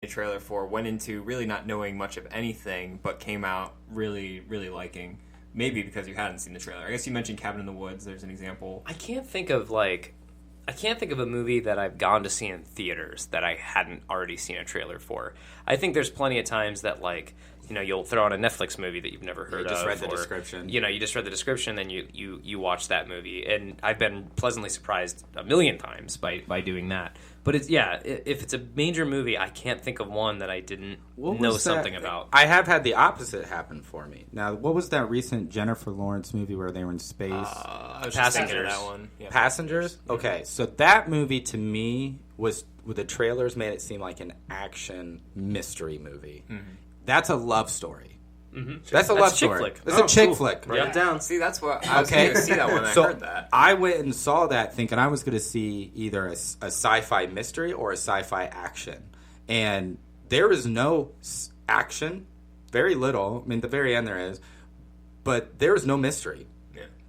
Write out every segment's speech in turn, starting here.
trailer for went into really not knowing much of anything, but came out really, really liking? Maybe because you hadn't seen the trailer. I guess you mentioned Cabin in the Woods. There's an example. I can't think of a movie that I've gone to see in theaters that I hadn't already seen a trailer for. I think there's plenty of times that, like, you know, you'll throw on a Netflix movie that you've never heard of. You just read the description. You know, you just read the description, then you watch that movie. And I've been pleasantly surprised a million times by doing that. But it's, if it's a major movie, I can't think of one that I didn't know something about. I have had the opposite happen for me. Now, what was that recent Jennifer Lawrence movie where they were in space? I was Passengers. Just that one. Yeah. Passengers? Okay, so that movie to me was, with the trailers made it seem like an action mystery movie. Mm-hmm. That's a love story. Mm-hmm. That's a love story. Flick. It's a chick flick. Write it down. See, that's what I was going to see that when I heard that. I went and saw that thinking I was going to see either a sci-fi mystery or a sci-fi action. And there is no action, very little. I mean, at the very end there is. But there is no mystery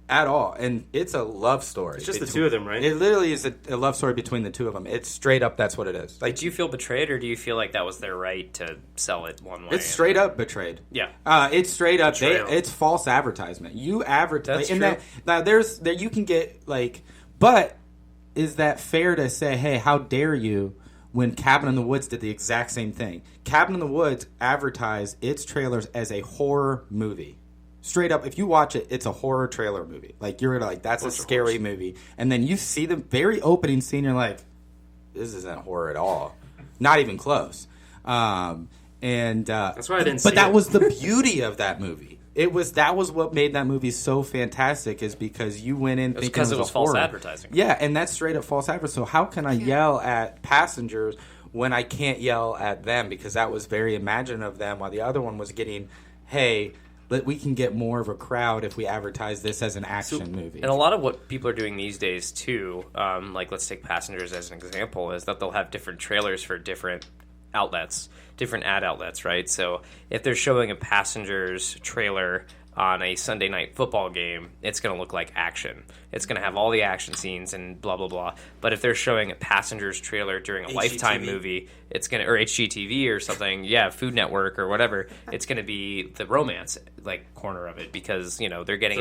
at all. And it's a love story. It's just the two of them, right? It literally is a love story between the two of them. It's straight up, that's what it is. Like, do you feel betrayed, or do you feel like that was their right to sell it one way? It's straight up betrayed. Yeah. It's straight up. It's false advertisement. You advertise. That's true. Now, there you can get, like, but is that fair to say, hey, how dare you, when Cabin in the Woods did the exact same thing? Cabin in the Woods advertised its trailers as a horror movie. Straight up, if you watch it, it's a horror trailer movie. Like, you're like, that's a scary movie. And then you see the very opening scene, you're like, this isn't horror at all. Not even close. That's why I didn't see it. But that was the beauty of that movie. That was what made that movie so fantastic, is because you went in thinking it was false horror. advertising. Yeah, and that's straight up false advertising. So how can I yell at Passengers when I can't yell at them? Because that was very imaginative of them, while the other one was getting, hey, we can get more of a crowd if we advertise this as an action movie. And a lot of what people are doing these days, too, like let's take Passengers as an example, is that they'll have different trailers for different outlets, different ad outlets, right? So if they're showing a Passengers trailer on a Sunday night football game, it's going to look like action. It's going to have all the action scenes and blah, blah, blah. But if they're showing a Passengers trailer during a Lifetime movie, it's going to, or HGTV or something, Food Network or whatever, it's going to be the romance like corner of it, because, you know, they're getting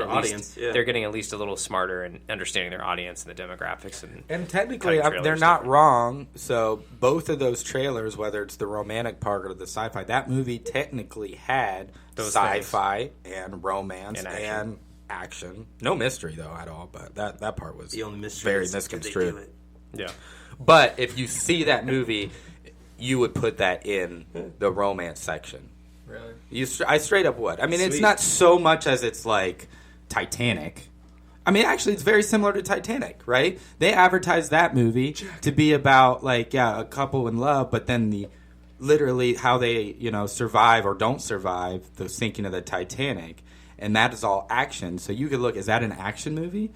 they're getting at least a little smarter and understanding their audience and the demographics. And technically, they're not wrong. So both of those trailers, whether it's the romantic part or the sci-fi, that movie technically had those sci-fi and romance and action. No mystery, though, at all, but that part was the only mystery very misconstrued. Yeah. But if you see that movie, you would put that in the romance section. Really? I straight up would. I mean, it's not so much as it's like Titanic. I mean, actually, it's very similar to Titanic, right? They advertised that movie to be about, like, a couple in love, but then literally how they, survive or don't survive the sinking of the Titanic. And that is all action. So you could look, is that an action movie?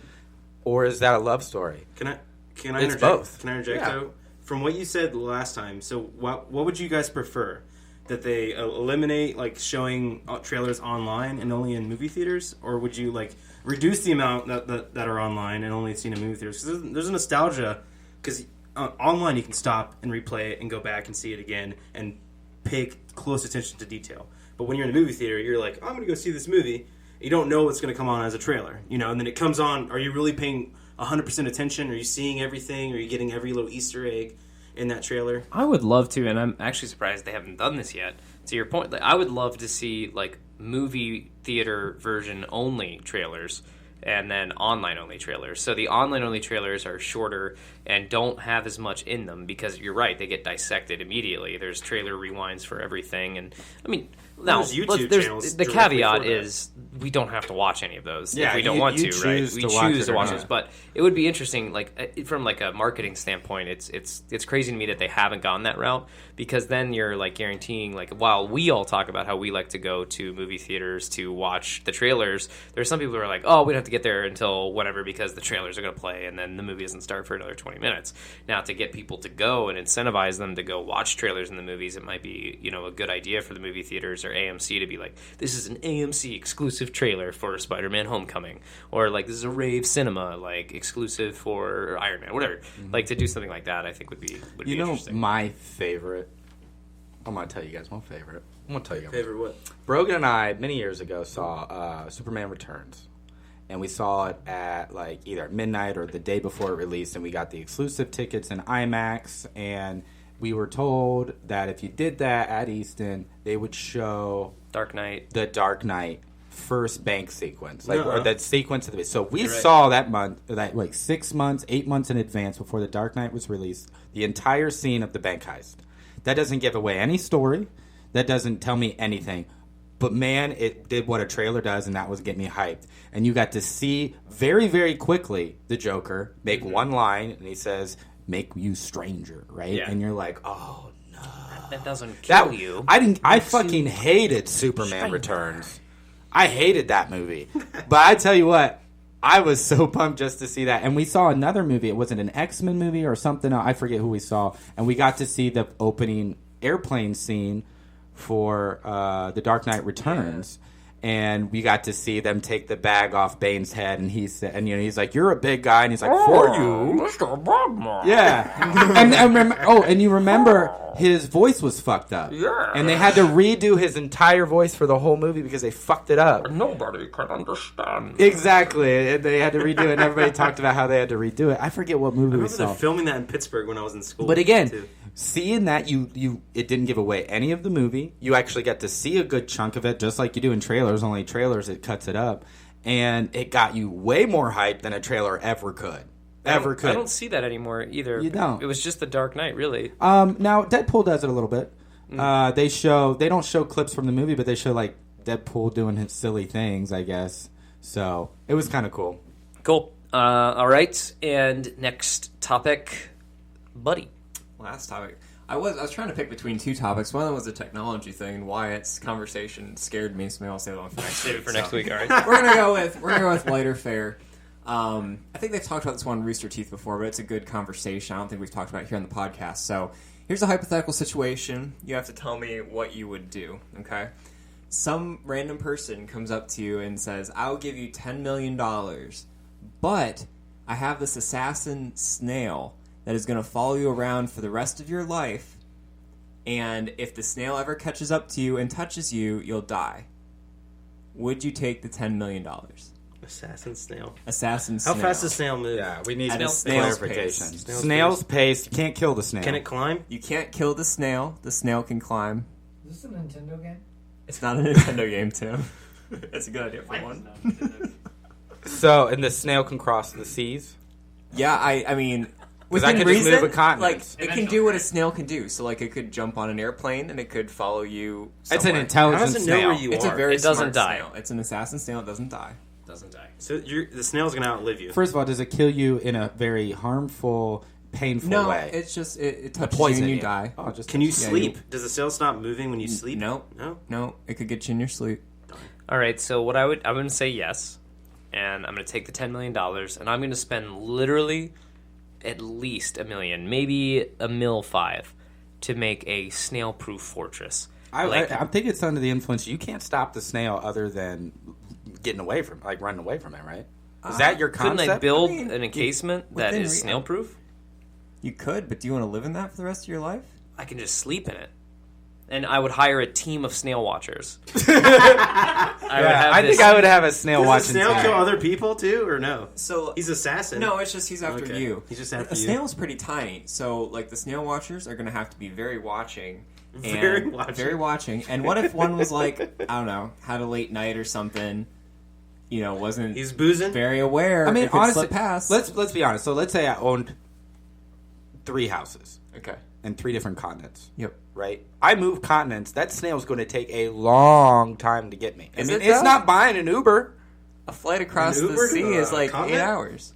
Or is that a love story? Can I It's interject? both. Can I interject, though? From what you said last time, so what would you guys prefer? That they eliminate, like, showing trailers online and only in movie theaters? Or would you, like, reduce the amount that are online and only seen in movie theaters? Because there's a nostalgia. Because online you can stop and replay it and go back and see it again and pay close attention to detail. But when you're in a movie theater, you're like, I'm going to go see this movie. You don't know what's going to come on as a trailer, and then it comes on. Are you really paying 100% attention? Are you seeing everything? Are you getting every little Easter egg in that trailer? I would love to, and I'm actually surprised they haven't done this yet. To your point, like, I would love to see, like, movie theater version only trailers and then online only trailers. So the online only trailers are shorter and don't have as much in them, because you're right, they get dissected immediately. There's trailer rewinds for everything, and I mean, now the caveat is we don't have to watch any of those if we don't want to, right? We choose to watch those, but it would be interesting, like, from like a marketing standpoint, it's crazy to me that they haven't gone that route, because then you're like guaranteeing, like, while we all talk about how we like to go to movie theaters to watch the trailers, there's some people who are like, oh, we don't have to get there until whatever because the trailers are going to play and then the movie doesn't start for another 20 minutes. Now, to get people to go and incentivize them to go watch trailers in the movies, it might be, a good idea for the movie theaters or AMC to be like, this is an AMC exclusive trailer for Spider-Man Homecoming, or like this is a Rave Cinema like exclusive for Iron Man, whatever. Mm-hmm. Like, to do something like that, I think would be interesting. My favorite I'm gonna tell you guys one favorite. I'm gonna tell you guys. Favorite what? Brogan and I many years ago saw Superman Returns, and we saw it at like either at midnight or the day before it released, and we got the exclusive tickets in IMAX, and we were told that if you did that at Easton, they would show Dark Knight. the Dark Knight first bank sequence, like or that sequence of the. So we Right. saw that month, that like 6 months, 8 months in advance before the Dark Knight was released, the entire scene of the bank heist. That doesn't give away any story. That doesn't tell me anything. But man, it did what a trailer does, and that was get me hyped. And you got to see very, very quickly the Joker make one line, and he says, "Make you stranger," right? Yeah. And you're like, "Oh no, That doesn't kill you. I fucking hated Superman Returns. I hated that movie. But I tell you what, I was so pumped just to see that. And we saw another movie. It wasn't an X-Men movie or something. I forget who we saw. And we got to see the opening airplane scene for The Dark Knight Returns. And we got to see them take the bag off Bane's head, and he said, and he's like, "You're a big guy," and he's like, "For you, Mr. Bagman. yeah." and you remember his voice was fucked up, Yeah. and they had to redo his entire voice for the whole movie because they fucked it up. Nobody can understand. Exactly, and they had to redo it. And everybody talked about how they had to redo it. I forget what movie I we remember saw. them filming that in Pittsburgh when I was in school. But again, too. seeing that it didn't give away any of the movie. You actually got to see a good chunk of it, just like you do in trailers. Only trailers, it cuts it up, and it got you way more hype than a trailer ever could. I don't see that anymore either. You don't. It was just the Dark Knight, really. Now Deadpool does it a little bit. They don't show clips from the movie, but they show like Deadpool doing his silly things, I guess. So it was kind of cool. Cool. All right. And next topic, Buddy. Last topic. I was trying to pick between two topics. One of them was the technology thing, and Wyatt's conversation scared me, so maybe I'll save it on for next Save week. it for next week, all right? We're gonna go with lighter fare. I think they've talked about this one Rooster Teeth before, but it's a good conversation. I don't think we've talked about it here on the podcast. So here's a hypothetical situation. You have to tell me what you would do. Okay. Some random person comes up to you and says, "I'll give you $10 million, but I have this assassin snail that is going to follow you around for the rest of your life, and if the snail ever catches up to you and touches you, you'll die." Would you take the $10 million? Assassin Snail. Assassin How snail. fast does snail move? Yeah, we need At a snail's snail's clarification. pace. Snail's pace. You can't kill the snail. Can it climb? You can't kill the snail. The snail can climb. Is this a Nintendo game? It's not a Nintendo game, Tim. That's a good idea for one. So, and the snail can cross the seas? Yeah, I mean, Because I within could just move reason, a continent. like it can do what a snail can do. So, like, it could jump on an airplane and it could follow you. It's an somewhere. intelligent How does it know snail. where you It's are? a very It doesn't smart die. snail. It's an assassin snail. It doesn't die. Doesn't die. So the snail's gonna outlive you. First of all, does it kill you in a very harmful, painful No, way? it's just it touches Poison you and you you. die. Oh, just Can you Yeah, sleep? Does the snail stop moving when you sleep? No, No. no, it could get you in your sleep. All right, so what I'm going to say yes, and I'm going to take the $10 million, and I'm going to spend literally at least $1 million, maybe $1.5 to make a snail-proof fortress. I think it's under the influence. You can't stop the snail other than getting away from, like running away from it, right? Is that your Couldn't concept? I build I mean, an encasement that within is re- snail-proof? You could, but do you want to live in that for the rest of your life? I can just sleep in it. And I would hire a team of snail watchers. I think I would have a snail Does watching. the snail team. kill other people too, or no? So He's assassin. no, it's just he's after Okay. you. He's just after a you. snail's pretty tiny, so like the snail watchers are going to have to be very watching. And Very watching. Very watching. And what if one was like, I don't know, had a late night or something? You know, wasn't He's boozing. very aware. I mean, it could honestly, slip past. let's be honest. So let's say I owned 3 houses Okay. and 3 different continents. Yep. Right? I move continents. That snail's going to take a long time to get me. Is I mean, it, it's though? not buying an Uber. A flight across An the Uber to sea a is like continent? 8 hours.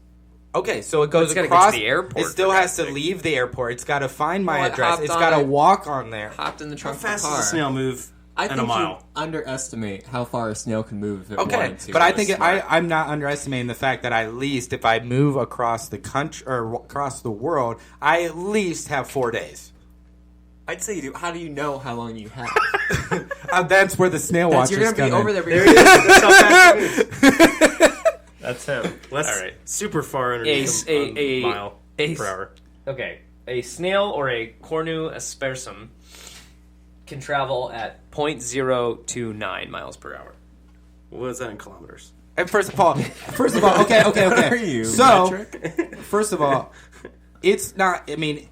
Okay, so it goes It's gotta get to across the airport, It still for has to God's sake. leave the airport. It's got to find my Well, it address. hopped It's on got to it. walk on there. Hopped in the How trunk fast of the car. does a snail move I in think a mile? you underestimate how far a snail can move if it Okay, wanted to. but I It's think smart. I'm not underestimating the fact that at least if I move across the country or across the world, I at least have 4 days. I'd say you do. How do you know how long you have? That's where the snail That's, watchers you're going to be come over in. there. There he is. That's how fast he moves. That's him. That's All right. super far underneath A mile per hour. Okay, a snail or a cornu aspersum can travel at 0.029 miles per hour. What is that in kilometers? And first of all, okay. Are you So, metric? first of all, it's not. I mean,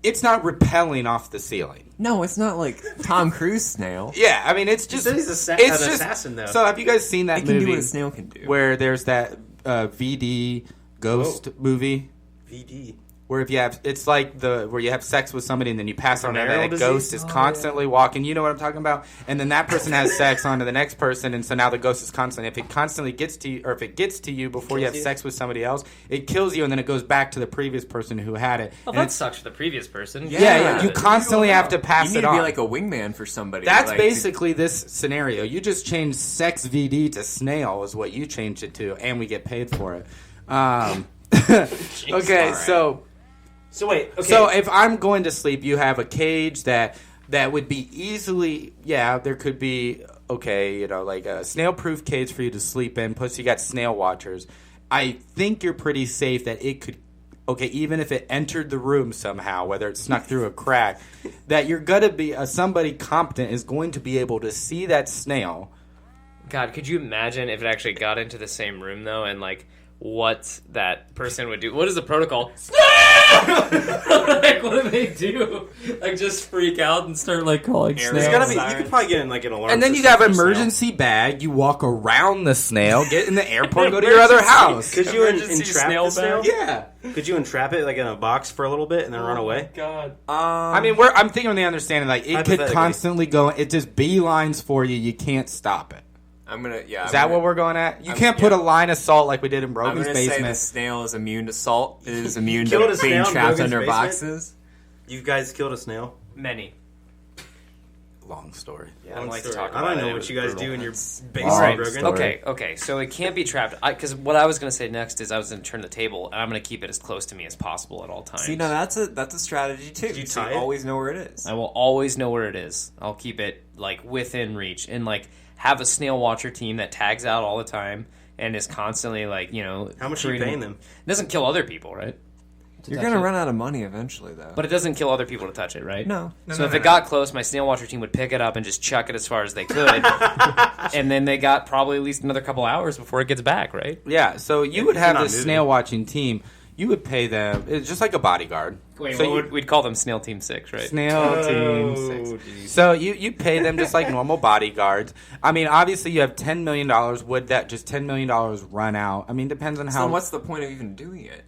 it's not rappelling off the ceiling. No, it's not like Tom Cruise snail. Yeah, I mean, it's just. said he's an assassin, though. So, have you guys seen that It can movie do what a snail can do. where there's that VD ghost movie? VD. Where if you have, it's like where you have sex with somebody and then you pass on and Venereal that disease? ghost is constantly walking. You know what I'm talking about? And then that person has sex onto the next person, and so now the ghost is constantly. If it constantly gets to you, or if it gets to you before you have sex with somebody else, it kills you, and then it goes back to the previous person who had it. Well, And that sucks for the previous person. yeah. You constantly have to pass You need it to on. be like a wingman for somebody. That's like, basically this scenario. You just changed sex VD to snail is what you changed it to, and we get paid for it. Okay, so. So wait. Okay. So if I'm going to sleep, you have a cage that would be easily, there could be, like a snail-proof cage for you to sleep in, plus you got snail watchers. I think you're pretty safe that it could, even if it entered the room somehow, whether it snuck through a crack, that you're going to be, somebody competent is going to be able to see that snail. God, could you imagine if it actually got into the same room, though, and, like, what that person would do? What is the protocol? Like, what do they do? Like, just freak out and start, like, calling There's snails? gotta be. You could probably get in like an alarm. And then you system have for snail. emergency bag, you walk around the snail, get in the airport, and go to your other house. Could you Emergency entrap snail the snail? bag? Yeah. Could you entrap it like in a box for a little bit and then run away? God. I mean, I'm thinking on the understanding, like, it could Hypothetically. constantly go, it just beelines for you, you can't stop it. I'm gonna. Yeah. Is that what we're going at? You can't put a line of salt like we did in I'm Brogan's gonna say the basement. snail is immune to salt. It is immune Killed to a being snail in trapped Brogan's under basement? boxes. You guys killed a snail. Many. Long story. Yeah, I don't Long like to story. talk I about don't it. know It what was you guys brutal. do in your Long basement, story. Brogan. Okay, so it can't be trapped. Because what I was going to say next is I was going to turn the table, and I'm going to keep it as close to me as possible at all times. See, now that's a strategy too. you So tie it? always know where it is. I will always know where it is. I'll keep it, like, within reach. And, like, have a snail watcher team that tags out all the time and is constantly, like, How much are you paying them? It doesn't kill other people, right? You're gonna run out of money eventually, though. But it doesn't kill other people to touch it, right? No. So if it got close, my snail watcher team would pick it up and just chuck it as far as they could. And then they got probably at least another couple hours before it gets back, right? Yeah, so you would have not this moving. snail watching team. You would pay them, it's just like a bodyguard. Wait, So we'd call them Snail Team 6, right? Snail Team 6. So you pay them just like normal bodyguards. I mean, obviously you have $10 million. Would that just $10 million run out? I mean, depends on So how. then what's the point of even doing it?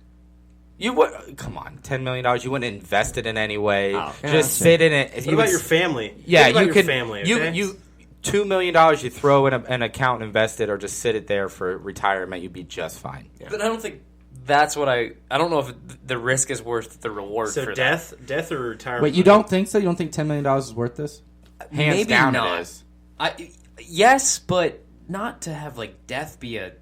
You would come on, $10 million. You wouldn't invest it in any way. Oh, Just gotcha. sit in it. What about your family? Yeah, Think about you your could. family. Okay? You $2 million. You throw in an account, invest it, or just sit it there for retirement. You'd be just fine. But I don't think that's what I don't know if the risk is worth the reward So for death or retirement? Wait, you don't think so? You don't think $10 million is worth this? Hands Maybe down, not. it is. Yes, but not to have, like, death be a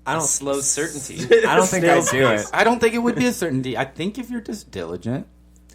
I don't slow certainty. I don't think I'd do it. I don't think it would be a certainty. I think if you're just diligent.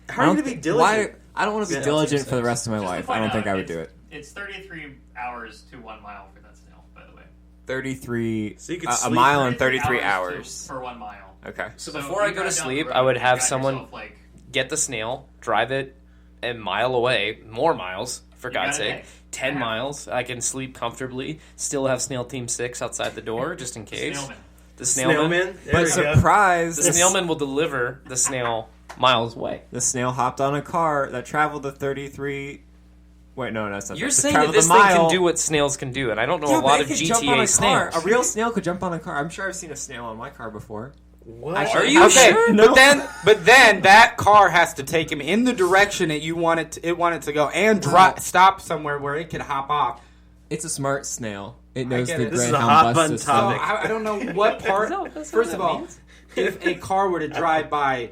How are you going to be diligent? Why? I don't want to be Yeah, diligent for the rest of my Just to life. I point don't out, think I would do it. It's 33 hours to 1 mile for that snail, by the way. 33. So you could a sleep mile and 33 hours. For 1 mile. Okay. So So before I you go to drive down the sleep, road, I would you have got someone yourself, like, get the snail, drive it a mile away, more miles, for You God's got a sake. day. 10 Yeah. miles. I can sleep comfortably, still have Snail Team 6 outside the door, just in case. Snailman. The snailman. Snailman? There But we go. surprise, The snailman will deliver the snail miles away. the snail hopped on a car that traveled the 33. Wait, no, that's not. You're that. saying that Traveled this the thing mile. can do what snails can do, and I don't know Yeah, a but lot it of could jump on GTA a snails. car. A real snail could jump on a car. I'm sure I've seen a snail on my car before. What? Are you Okay, sure? but then that car has to take him in the direction that you want it to go, and stop somewhere where it can hop off. It's a smart snail. It knows get the it. This is a Greyhound hot bus button system. So topic. I don't know what part. That's First what of that all, means. if a car were to drive by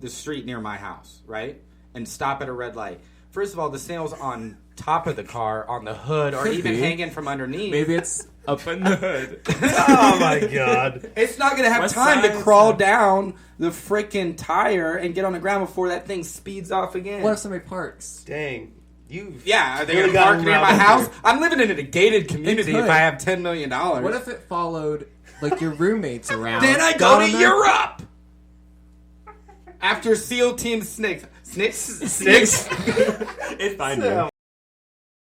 the street near my house, right, and stop at a red light, first of all, the snail's on top of the car, on the hood, or Could even be. hanging from underneath. Maybe it's up in the hood. Oh my god. It's not going to have What time to size? crawl down the freaking tire and get on the ground before that thing speeds off again. What if somebody parks? Dang. You Yeah, are they really going to park got near my around house? here. I'm living in a gated community could. if I have $10 million. What if it followed like your roommates around? Then I got go on to their- Europe! After SEAL Team 6. Snakes. Snakes. It's fine, dude.